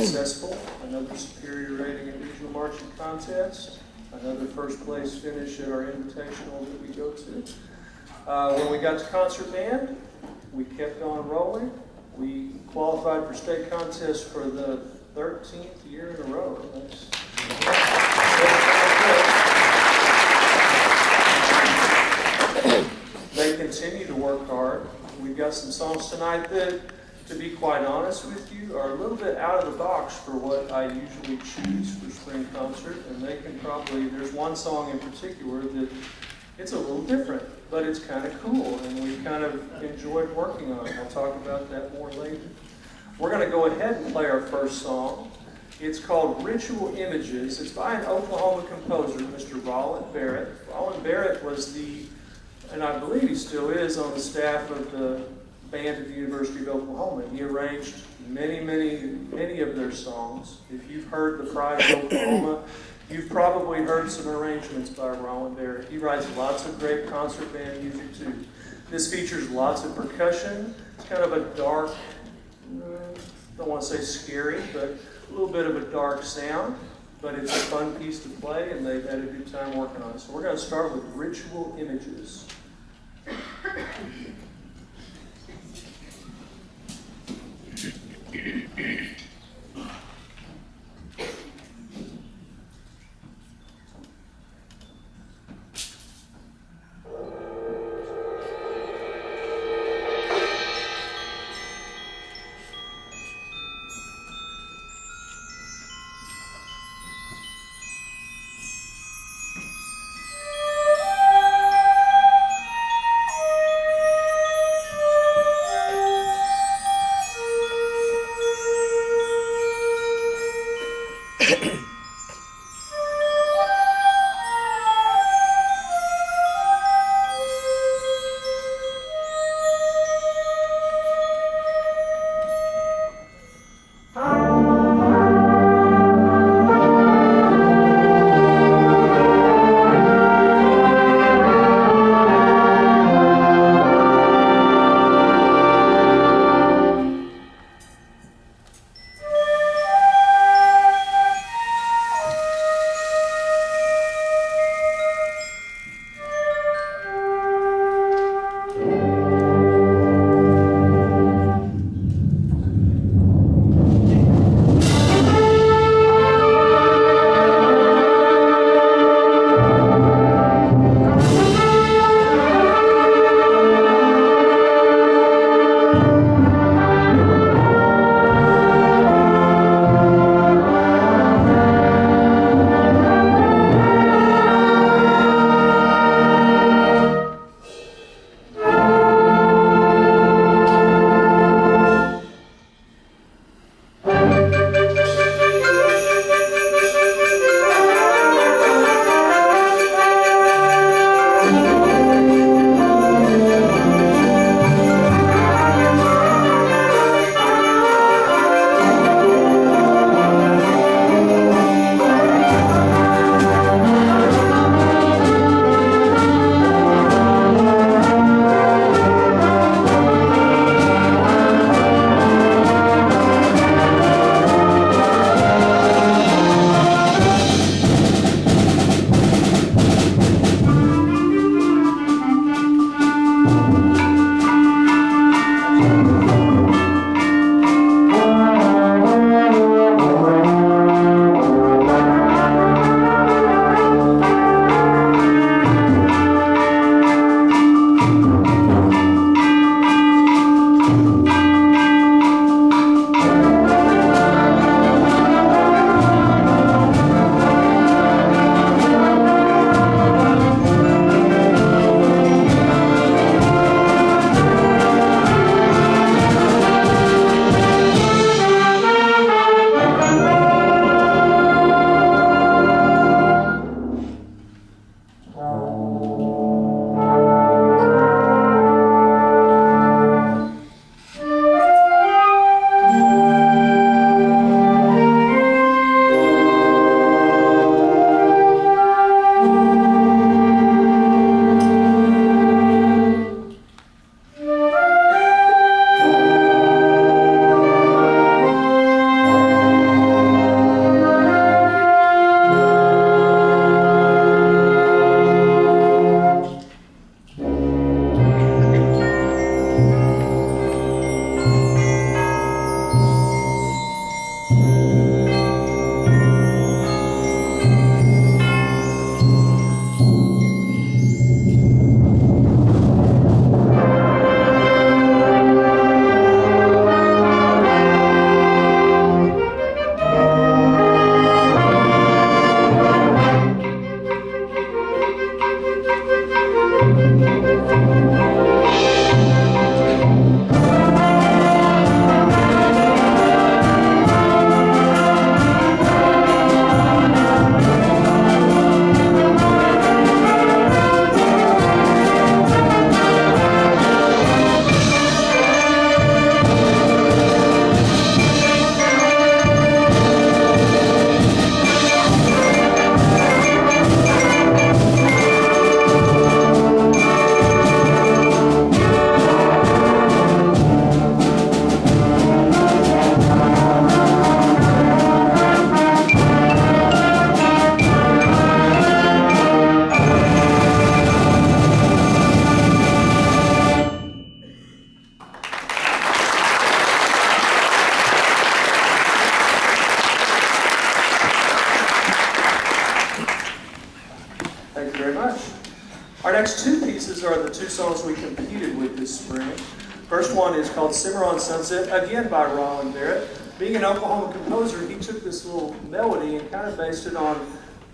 successful. Another superior rating at regional marching contest. Another first place finish at our invitational that we go to. When we got to concert band, we kept on rolling. We qualified for state contest for the 13th year in a row. They continue to work hard. We've got some songs tonight that, to be quite honest with you, are a little bit out of the box for what I usually choose for spring concert. And they can probably, there's one song in particular that it's a little different, but it's kind of cool, and we've kind of enjoyed working on it. We'll talk about that more later. We're going to go ahead and play our first song. It's called Ritual Images. It's by an Oklahoma composer, Mr. Rollin Barrett. Rollin Barrett was and I believe he still is, on the staff of the band at the University of Oklahoma. He arranged many of their songs. If you've heard The Pride of Oklahoma, you've probably heard some arrangements by Rollin Barrett. He writes lots of great concert band music too. This features lots of percussion. It's kind of a dark, don't want to say scary, but a little bit of a dark sound. But it's a fun piece to play, and they've had a good time working on it. So we're going to start with Ritual Images. next two pieces are the two songs we competed with this spring. First one is called Cimarron Sunset, again by Rollin Barrett. Being an Oklahoma composer, he took this little melody and kind of based it on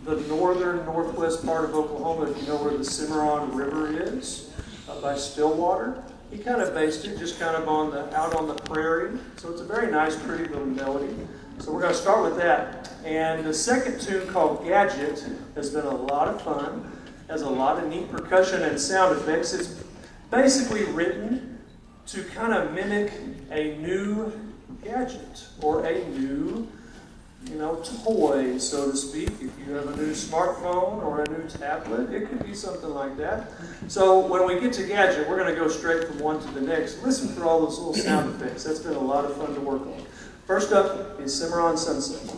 the northern, northwest part of Oklahoma, if you know where the Cimarron River is, by Stillwater. He kind of based it just kind of out on the prairie. So it's a very nice, pretty little melody. So we're going to start with that. And the second tune, called Gadget, has been a lot of fun. Has a lot of neat percussion and sound effects. It's basically written to kind of mimic a new gadget or a new, toy, so to speak. If you have a new smartphone or a new tablet, it could be something like that. So when we get to Gadget, we're going to go straight from one to the next. Listen for all those little sound effects. That's been a lot of fun to work on. First up is Cimarron Sunset.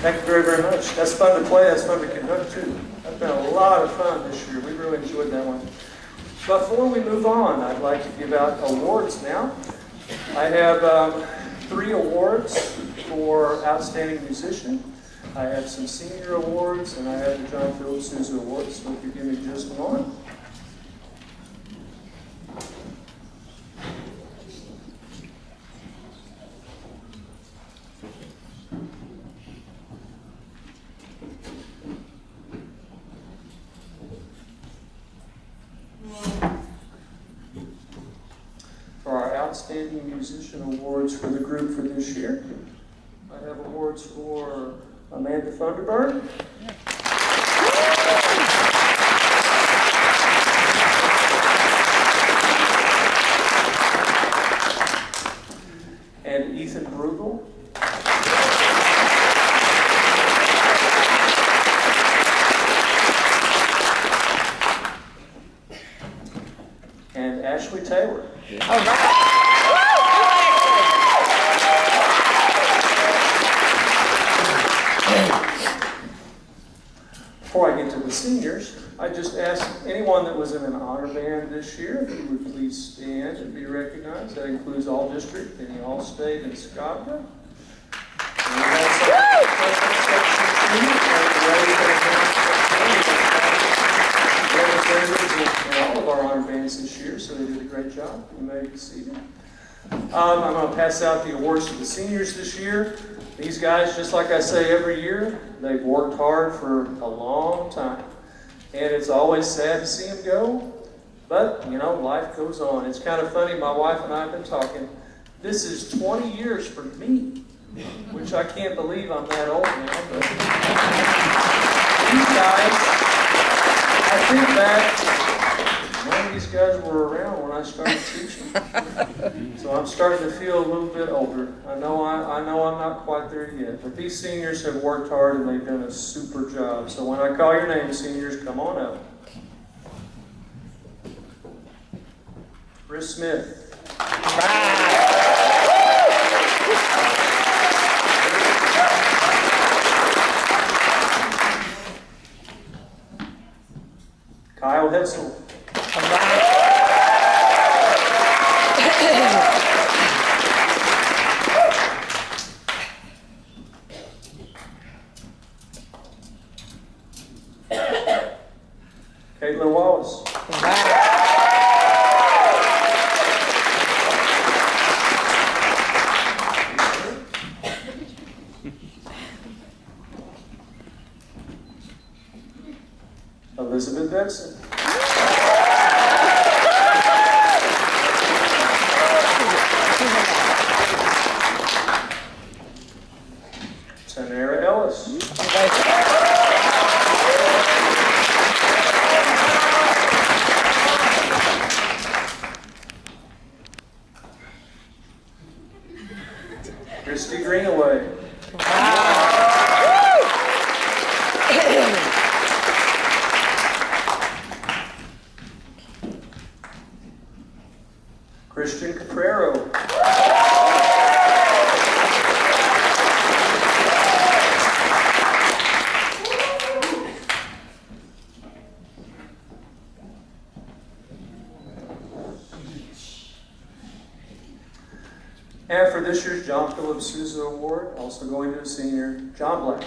Thank you very, very much. That's fun to play. That's fun to conduct, too. That's been a lot of fun this year. We really enjoyed that one. Before we move on, I'd like to give out awards now. I have 3 awards for Outstanding Musician. I have some senior awards, and I have the John Philip Sousa Awards. So if you give me just a moment. For our Outstanding Musician Awards for the group for this year, I have awards for Amanda Thunderberg, and Ethan Brugel, and Ashley Taylor. All right. Before I get to the seniors, I just ask anyone that was in an honor band this year if you would please stand and be recognized. That includes all district, any all-state, and Scotland. And we have representatives in all of our honor bands this year, so they did a great job. You may be seated. I'm going to pass out the awards to the seniors this year. These guys, just like I say every year, they've worked hard for a long time. And it's always sad to see them go, but, you know, life goes on. It's kind of funny, my wife and I have been talking. This is 20 years for me, which I can't believe I'm that old now. But these guys, I think back, none of these guys were around when I started teaching. So I'm starting to feel a little bit older. I know I'm not quite there yet. But these seniors have worked hard and they've done a super job. So when I call your name, seniors, come on up. Chris Smith. Kyle Hetzel. Caitlin Wallace. Elizabeth Benson. Tanera Ellis. Christy Greenaway. Christian Caprero. And for this year's John Philip Sousa Award, also going to a senior, John Black.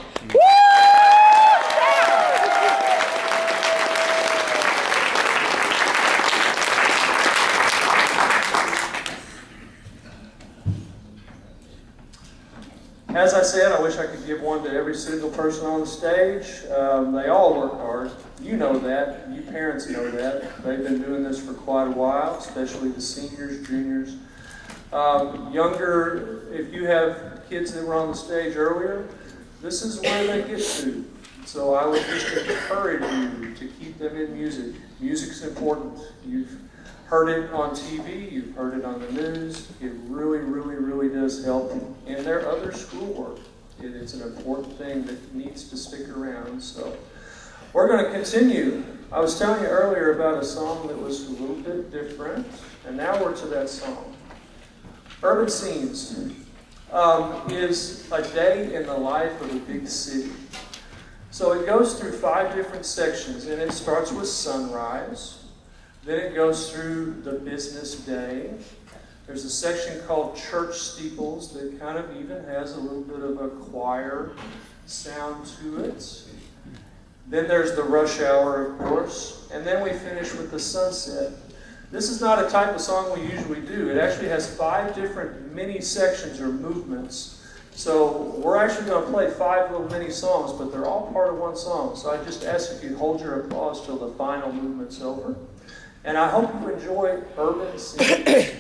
As I said, I wish I could give one to every single person on the stage. They all work hard. You know that. You parents know that. They've been doing this for quite a while, especially the seniors, juniors. Younger, if you have kids that were on the stage earlier, this is where they get to. So I would just encourage you to keep them in music. Music's important. You've heard it on TV, you've heard it on the news. It really, really, really does help in their other schoolwork. It's an important thing that needs to stick around. So we're going to continue. I was telling you earlier about a song that was a little bit different, and now we're to that song. Urban Scenes is a day in the life of a big city. So it goes through 5 different sections, and it starts with sunrise. Then it goes through the business day. There's a section called Church Steeples that kind of even has a little bit of a choir sound to it. Then there's the rush hour, of course. And then we finish with the sunset. This is not a type of song we usually do. It actually has 5 different mini sections or movements. So we're actually going to play 5 little mini songs, but they're all part of one song. So I just ask if you hold your applause till the final movement's over. And I hope you enjoy Urban Scenes.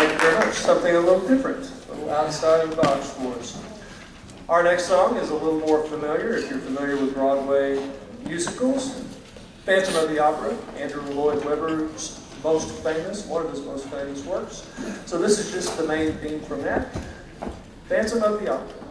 Thank you very much. Something a little different, a little outside of the box for us. Our next song is a little more familiar if you're familiar with Broadway musicals. Phantom of the Opera, Andrew Lloyd Webber's most famous, one of his most famous works. So this is just the main theme from that. Phantom of the Opera.